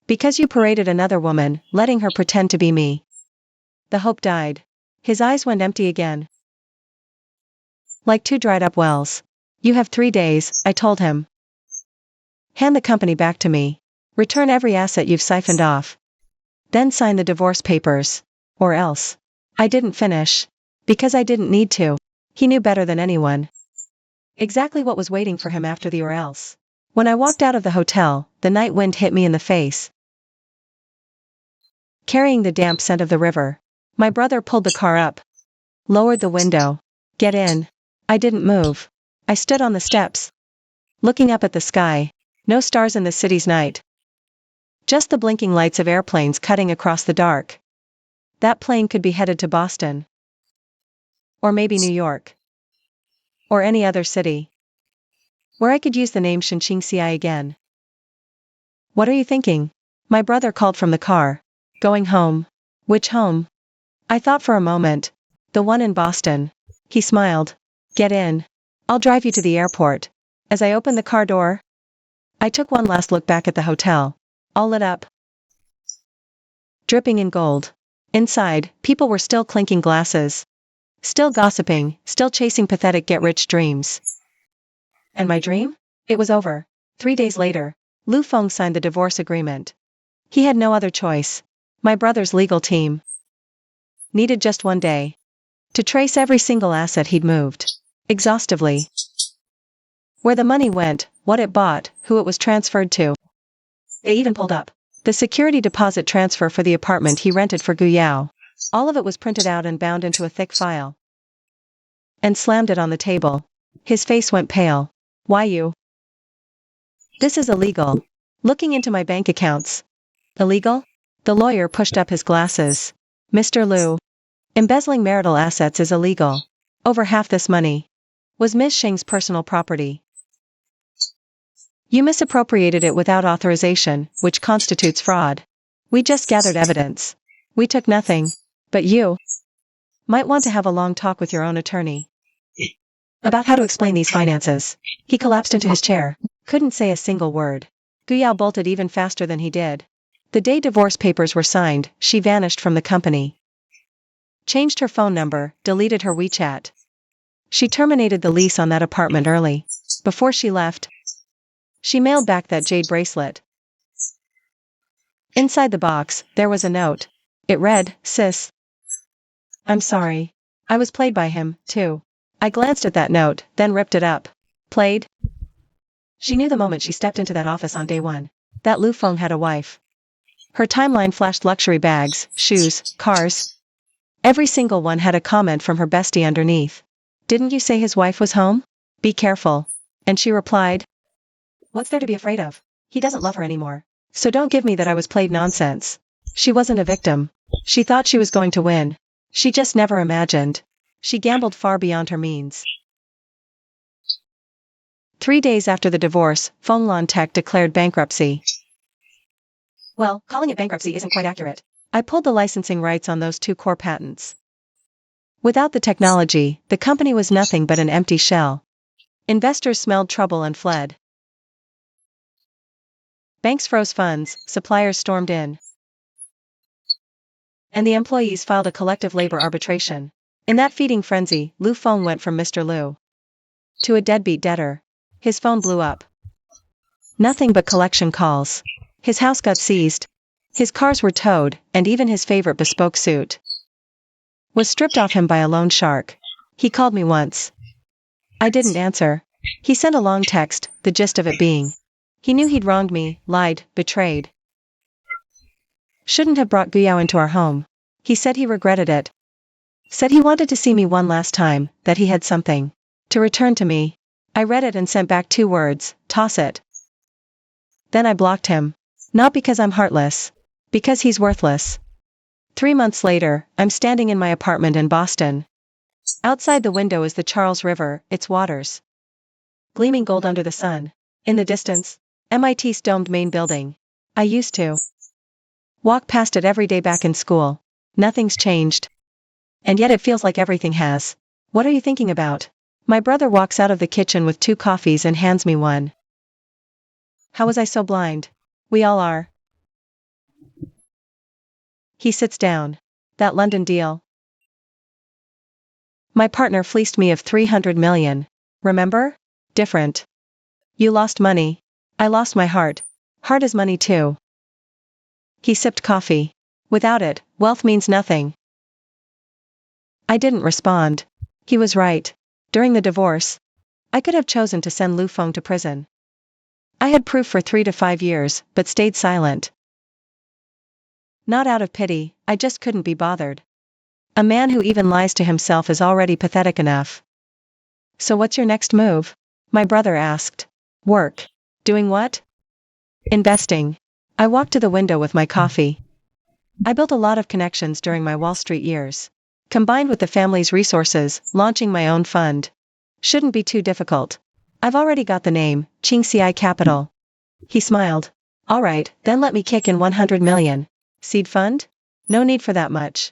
Because you paraded another woman, letting her pretend to be me. The hope died. His eyes went empty again. Like two dried up wells. You have 3 days, I told him. Hand the company back to me. Return every asset you've siphoned off. Then sign the divorce papers. Or else. I didn't finish. Because I didn't need to. He knew better than anyone. Exactly what was waiting for him after the or else. When I walked out of the hotel, the night wind hit me in the face. Carrying the damp scent of the river. My brother pulled the car up. Lowered the window. Get in. I didn't move. I stood on the steps. Looking up at the sky. No stars in the city's night. Just the blinking lights of airplanes cutting across the dark. That plane could be headed to Boston. Or maybe New York. Or any other city. Where I could use the name Qingxi again. What are you thinking? My brother called from the car. Going home. Which home? I thought for a moment. The one in Boston. He smiled. Get in. I'll drive you to the airport. As I opened the car door, I took one last look back at the hotel. All lit up. Dripping in gold. Inside, people were still clinking glasses. Still gossiping, still chasing pathetic get-rich dreams. And my dream? It was over. 3 days later, Lu Feng signed the divorce agreement. He had no other choice. My brother's legal team needed just 1 day to trace every single asset he'd moved. Exhaustively. Where the money went, what it bought, who it was transferred to. They even pulled up The security deposit transfer for the apartment he rented for Gu Yao. All of it was printed out and bound into a thick file. And slammed it on the table. His face went pale. Why you? This is illegal. Looking into my bank accounts. Illegal? The lawyer pushed up his glasses. Mr. Liu. Embezzling marital assets is illegal. Over half this money was Ms. Sheng's personal property. You misappropriated it without authorization, which constitutes fraud. We just gathered evidence. We took nothing. But you might want to have a long talk with your own attorney about how to explain these finances. He collapsed into his chair. Couldn't say a single word. Gu Yao bolted even faster than he did. The day divorce papers were signed, she vanished from the company. Changed her phone number, deleted her WeChat. She terminated the lease on that apartment early. Before she left, she mailed back that jade bracelet. Inside the box, there was a note. It read, Sis. I'm sorry. I was played by him, too. I glanced at that note, then ripped it up. Played? She knew the moment she stepped into that office on day one. That Lu Feng had a wife. Her timeline flashed luxury bags, shoes, cars. Every single one had a comment from her bestie underneath. Didn't you say his wife was home? Be careful. And she replied, what's there to be afraid of? He doesn't love her anymore. So don't give me that I was played nonsense. She wasn't a victim. She thought she was going to win. She just never imagined. She gambled far beyond her means. 3 days after the divorce, Fenglan Tech declared bankruptcy. Well, calling it bankruptcy isn't quite accurate. I pulled the licensing rights on those 2 core patents. Without the technology, the company was nothing but an empty shell. Investors smelled trouble and fled. Banks froze funds, suppliers stormed in. And the employees filed a collective labor arbitration. In that feeding frenzy, Lu Feng went from Mr. Liu to a deadbeat debtor. His phone blew up. Nothing but collection calls. His house got seized. His cars were towed, and even his favorite bespoke suit was stripped off him by a loan shark. He called me once. I didn't answer. He sent a long text, the gist of it being, he knew he'd wronged me, lied, betrayed. Shouldn't have brought Gu Yao into our home. He said he regretted it. Said he wanted to see me one last time, that he had something to return to me. I read it and sent back 2 words, toss it. Then I blocked him. Not because I'm heartless. Because he's worthless. 3 months later, I'm standing in my apartment in Boston. Outside the window is the Charles River, its waters gleaming gold under the sun. In the distance, MIT's domed main building. I used to walk past it every day back in school. Nothing's changed. And yet it feels like everything has. What are you thinking about? My brother walks out of the kitchen with 2 coffees and hands me one. How was I so blind? We all are. He sits down. That London deal. My partner fleeced me of 300 million. Remember? Different. You lost money. I lost my heart. Heart is money too. He sipped coffee. Without it, wealth means nothing. I didn't respond. He was right. During the divorce, I could have chosen to send Lu Feng to prison. I had proof for 3 to 5 years, but stayed silent. Not out of pity, I just couldn't be bothered. A man who even lies to himself is already pathetic enough. So what's your next move? My brother asked. Work. Doing what? Investing. I walked to the window with my coffee. I built a lot of connections during my Wall Street years. Combined with the family's resources, launching my own fund shouldn't be too difficult. I've already got the name, Qingxi Capital. He smiled. All right, then let me kick in 100 million. Seed fund? No need for that much.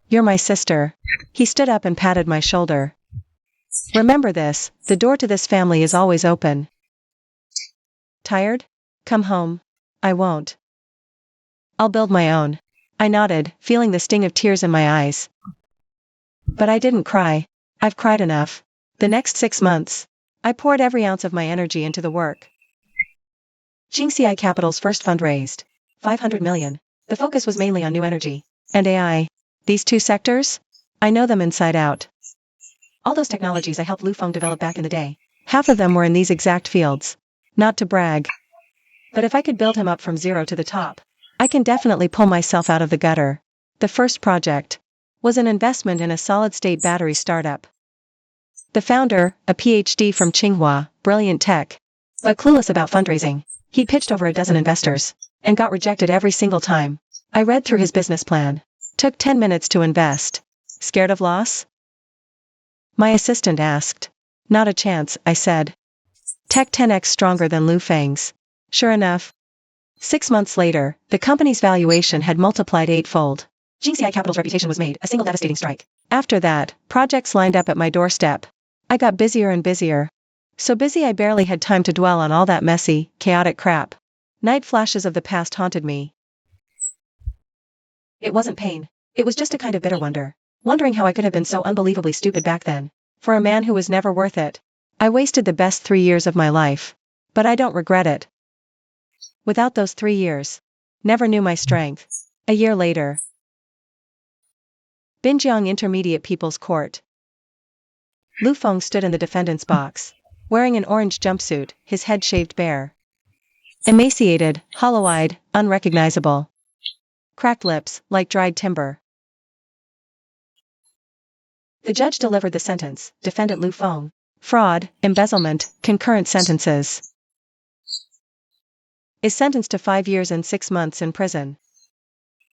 You're my sister. He stood up and patted my shoulder. Remember this, the door to this family is always open. Tired? Come home. I won't. I'll build my own. I nodded, feeling the sting of tears in my eyes. But I didn't cry. I've cried enough. The next 6 months, I poured every ounce of my energy into the work. Qingxi Capital's first fund raised 500 million. The focus was mainly on new energy and AI. These 2 sectors? I know them inside out. All those technologies I helped Lu Feng develop back in the day. Half of them were in these exact fields. Not to brag, But if I could build him up from zero to the top, I can definitely pull myself out of the gutter. The first project was an investment in a solid-state battery startup. The founder, a PhD from Tsinghua, brilliant tech, but clueless about fundraising. He pitched over a dozen investors and got rejected every single time. I read through his business plan. Took 10 minutes to invest. Scared of loss? My assistant asked. Not a chance, I said. Tech 10x stronger than Lu Feng's. Sure enough. 6 months later, the company's valuation had multiplied eightfold. GCI Capital's reputation was made, a single devastating strike. After that, projects lined up at my doorstep. I got busier and busier. So busy I barely had time to dwell on all that messy, chaotic crap. Night flashes of the past haunted me. It wasn't pain. It was just a kind of bitter wonder. Wondering how I could have been so unbelievably stupid back then. For a man who was never worth it. I wasted the best 3 years of my life. But I don't regret it. Without those 3 years. Never knew my strength. A year later. Binjiang Intermediate People's Court. Lu Feng stood in the defendant's box, wearing an orange jumpsuit, his head shaved bare. Emaciated, hollow-eyed, unrecognizable. Cracked lips, like dried timber. The judge delivered the sentence, Defendant Lu Feng. Fraud, embezzlement, concurrent sentences. Is sentenced to 5 years and 6 months in prison.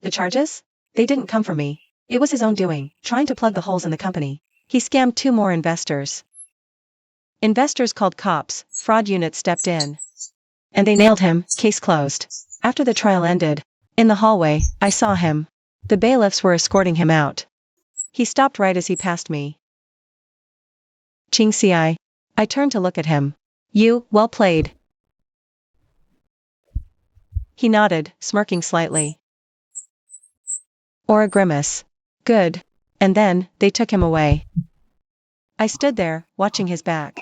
The charges? They didn't come from me. It was his own doing, trying to plug the holes in the company. He scammed 2 more investors. Investors called cops, fraud unit stepped in. And they nailed him, case closed. After the trial ended, in the hallway, I saw him. The bailiffs were escorting him out. He stopped right as he passed me. Qingxi. I turned to look at him. You, well played. He nodded, smirking slightly. Or a grimace. Good. And then, they took him away. I stood there, watching his back.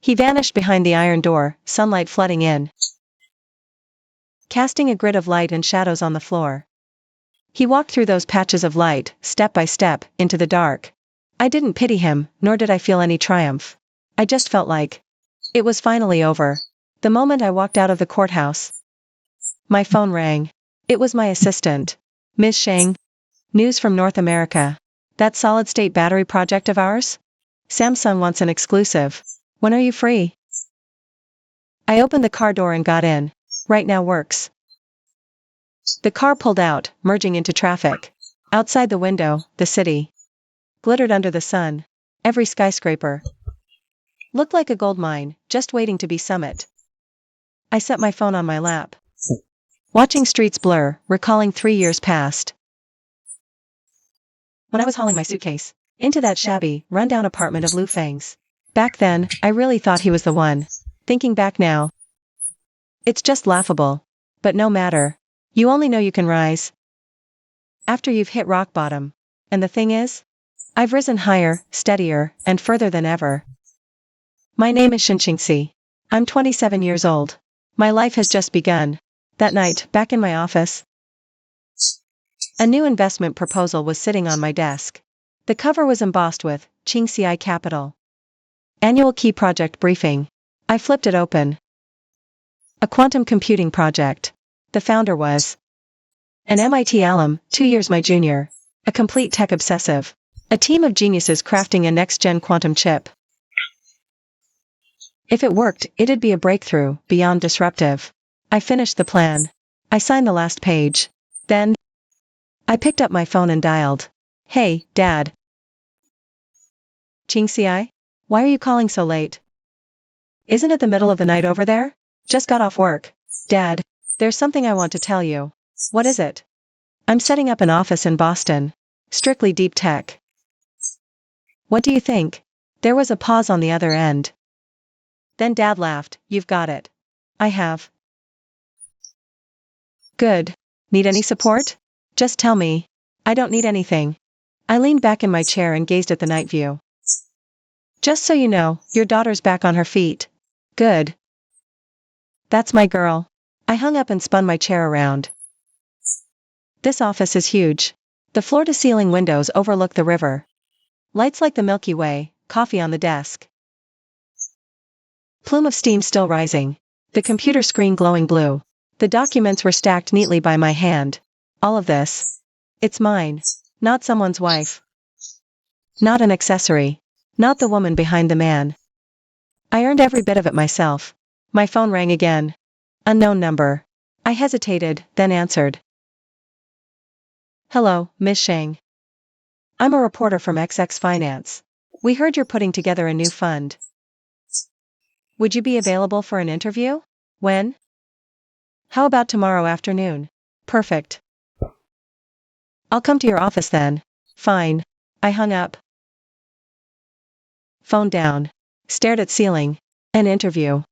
He vanished behind the iron door, sunlight flooding in, casting a grid of light and shadows on the floor. He walked through those patches of light, step by step, into the dark. I didn't pity him, nor did I feel any triumph. I just felt like it was finally over. The moment I walked out of the courthouse. My phone rang. It was my assistant. Ms. Shang. News from North America. That solid-state battery project of ours? Samsung wants an exclusive. When are you free? I opened the car door and got in. Right now works. The car pulled out, merging into traffic. Outside the window, the city glittered under the sun. Every skyscraper looked like a gold mine, just waiting to be summit. I set my phone on my lap. Watching streets blur, recalling 3 years past. When I was hauling my suitcase into that shabby, run-down apartment of Lu Feng's. Back then, I really thought he was the one. Thinking back now, it's just laughable. But no matter. You only know you can rise after you've hit rock bottom. And the thing is, I've risen higher, steadier, and further than ever. My name is Qingxi. I'm 27 years old. My life has just begun. That night, back in my office, a new investment proposal was sitting on my desk. The cover was embossed with Qingxi Capital. Annual Key Project Briefing. I flipped it open. A quantum computing project. The founder was an MIT alum, 2 years my junior. A complete tech obsessive. A team of geniuses crafting a next-gen quantum chip. If it worked, it'd be a breakthrough, beyond disruptive. I finished the plan. I signed the last page. Then, I picked up my phone and dialed. Hey, Dad. Qingxi? Why are you calling so late? Isn't it the middle of the night over there? Just got off work. Dad, there's something I want to tell you. What is it? I'm setting up an office in Boston. Strictly deep tech. What do you think? There was a pause on the other end. Then Dad laughed. You've got it. I have. Good. Need any support? Just tell me. I don't need anything. I leaned back in my chair and gazed at the night view. Just so you know, your daughter's back on her feet. Good. That's my girl. I hung up and spun my chair around. This office is huge. The floor-to-ceiling windows overlook the river. Lights like the Milky Way, coffee on the desk. Plume of steam still rising. The computer screen glowing blue. The documents were stacked neatly by my hand. All of this. It's mine. Not someone's wife. Not an accessory. Not the woman behind the man. I earned every bit of it myself. My phone rang again. Unknown number. I hesitated, then answered. Hello, Miss Shang. I'm a reporter from XX Finance. We heard you're putting together a new fund. Would you be available for an interview? When? How about tomorrow afternoon? Perfect. I'll come to your office then. Fine. I hung up. Phone down. Stared at ceiling. An interview.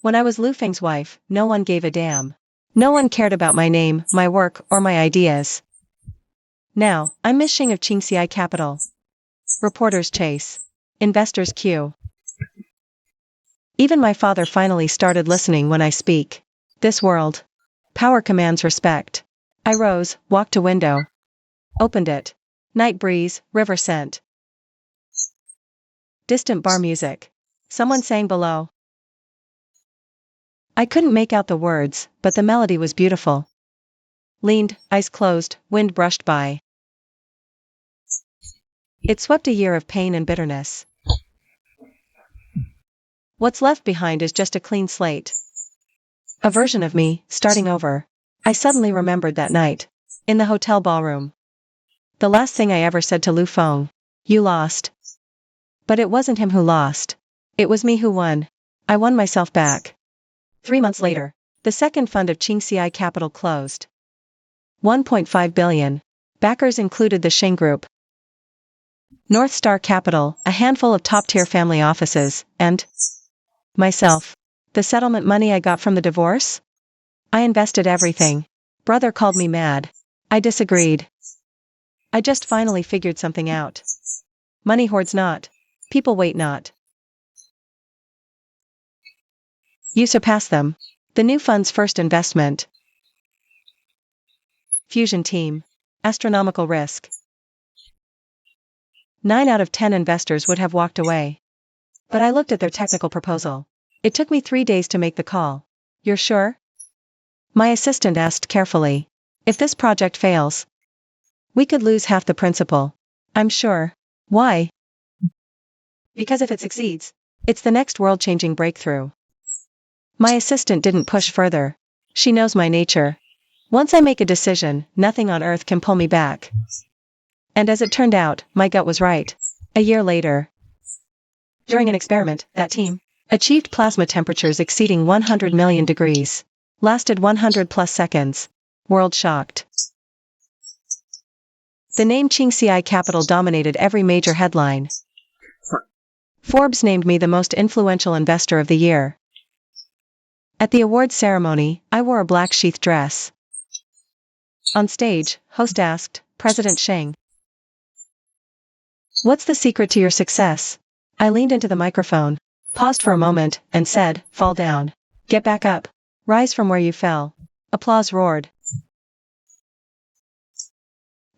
When I was Lu Feng's wife, no one gave a damn. No one cared about my name, my work, or my ideas. Now, I'm Miss Shing of Qingxi Capital. Reporters chase. Investors queue. Even my father finally started listening when I speak. This world. Power commands respect. I rose, walked to window. Opened it. Night breeze, river scent. Distant bar music. Someone sang below. I couldn't make out the words, but the melody was beautiful. Leaned, eyes closed, wind brushed by. It swept a year of pain and bitterness. What's left behind is just a clean slate. A version of me, starting over. I suddenly remembered that night. In the hotel ballroom. The last thing I ever said to Lu Feng. You lost. But it wasn't him who lost. It was me who won. I won myself back. 3 months later, the second fund of Qingxi Capital closed. 1.5 billion. Backers included the Shing Group, North Star Capital, a handful of top-tier family offices, and myself. The settlement money I got from the divorce? I invested everything. Brother called me mad. I disagreed. I just finally figured something out. Money hoards not. People wait not. You surpass them. The new fund's first investment. Fusion team. Astronomical risk. 9 out of 10 investors would have walked away. But I looked at their technical proposal. It took me 3 days to make the call. You're sure? My assistant asked carefully. If this project fails, we could lose half the principal. I'm sure. Why? Because if it succeeds, it's the next world-changing breakthrough. My assistant didn't push further. She knows my nature. Once I make a decision, nothing on earth can pull me back. And as it turned out, my gut was right. A year later, during an experiment, that team achieved plasma temperatures exceeding 100 million degrees. Lasted 100 plus seconds. World shocked. The name Qingxi Capital dominated every major headline. Forbes named me the most influential investor of the year. At the awards ceremony, I wore a black sheath dress. On stage, host asked, President Sheng, what's the secret to your success? I leaned into the microphone, paused for a moment, and said, fall down. Get back up. Rise from where you fell. Applause roared.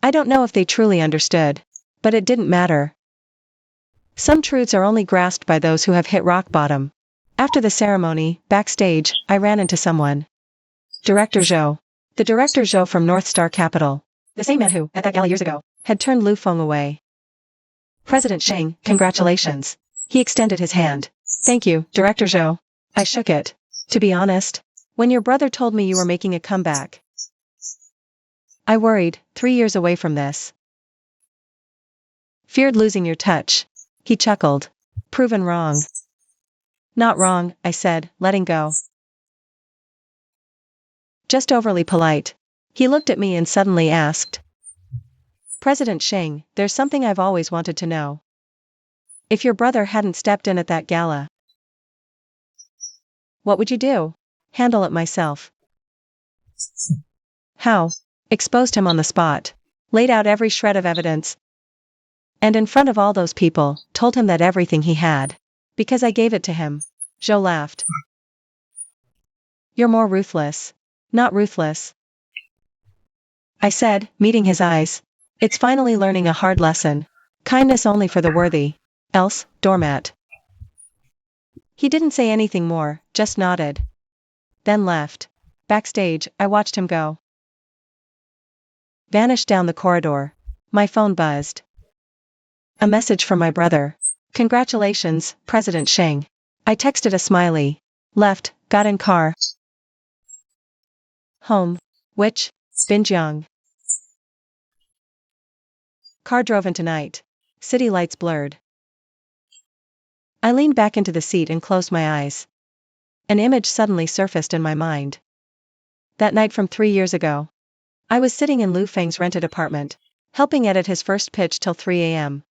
I don't know if they truly understood, but it didn't matter. Some truths are only grasped by those who have hit rock bottom. After the ceremony, backstage, I ran into someone. Director Zhou. The Director Zhou from North Star Capital. The same man who, at that gala years ago, had turned Lu Feng away. President Sheng, congratulations. He extended his hand. Thank you, Director Zhou. I shook it. To be honest, when your brother told me you were making a comeback, I worried, 3 years away from this. Feared losing your touch. He chuckled. Proven wrong. Not wrong, I said, letting go. Just overly polite. He looked at me and suddenly asked. President Sheng, there's something I've always wanted to know. If your brother hadn't stepped in at that gala, what would you do? Handle it myself. How? Exposed him on the spot. Laid out every shred of evidence. And in front of all those people, told him that everything he had. Because I gave it to him. Zhou laughed. You're more ruthless. Not ruthless. I said, meeting his eyes. It's finally learning a hard lesson. Kindness only for the worthy. Else, doormat. He didn't say anything more, just nodded. Then left. Backstage, I watched him go. Vanished down the corridor. My phone buzzed. A message from my brother. Congratulations, President Sheng. I texted a smiley. Left, got in car. Home. Which? Binjiang. Car drove into night. City lights blurred. I leaned back into the seat and closed my eyes. An image suddenly surfaced in my mind. That night from 3 years ago. I was sitting in Lu Feng's rented apartment, helping edit his first pitch till 3 a.m.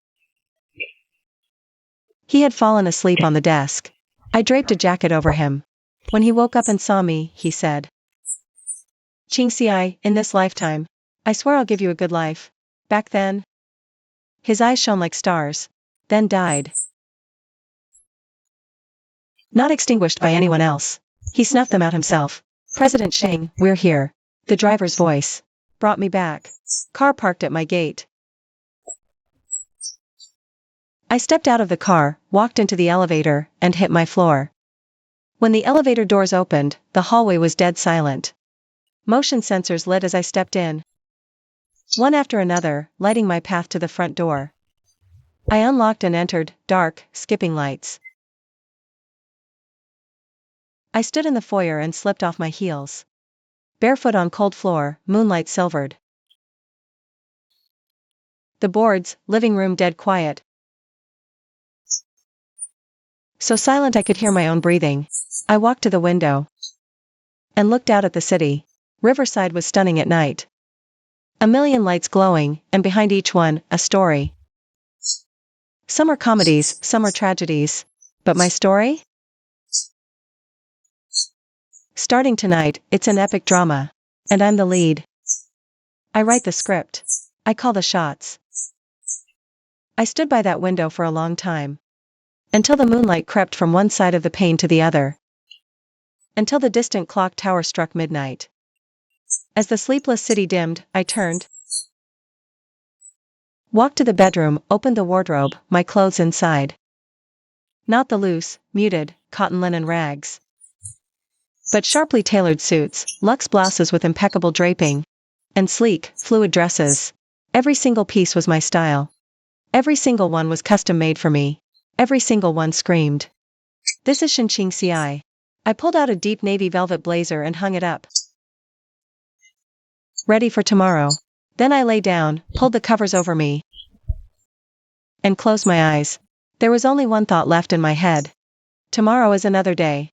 He had fallen asleep on the desk. I draped a jacket over him. When he woke up and saw me, he said, "Qingxi, in this lifetime, I swear I'll give you a good life." Back then, his eyes shone like stars, then died. Not extinguished by anyone else. He snuffed them out himself. "President Sheng, we're here." The driver's voice brought me back. Car parked at my gate. I stepped out of the car, walked into the elevator, and hit my floor. When the elevator doors opened, the hallway was dead silent. Motion sensors lit as I stepped in. One after another, lighting my path to the front door. I unlocked and entered, dark, skipping lights. I stood in the foyer and slipped off my heels. Barefoot on cold floor, moonlight silvered. The boards, living room dead quiet. So silent I could hear my own breathing. I walked to the window and looked out at the city. Riverside was stunning at night. A million lights glowing, and behind each one, a story. Some are comedies, some are tragedies. But my story? Starting tonight, it's an epic drama. And I'm the lead. I write the script. I call the shots. I stood by that window for a long time. Until the moonlight crept from one side of the pane to the other. Until the distant clock tower struck midnight. As the sleepless city dimmed, I turned. Walked to the bedroom, opened the wardrobe, my clothes inside. Not the loose, muted, cotton linen rags. But sharply tailored suits, luxe blouses with impeccable draping. And sleek, fluid dresses. Every single piece was my style. Every single one was custom made for me. Every single one screamed, "This is Shenqing Ci." I pulled out a deep navy velvet blazer and hung it up. Ready for tomorrow. Then I lay down, pulled the covers over me, and closed my eyes. There was only one thought left in my head. Tomorrow is another day.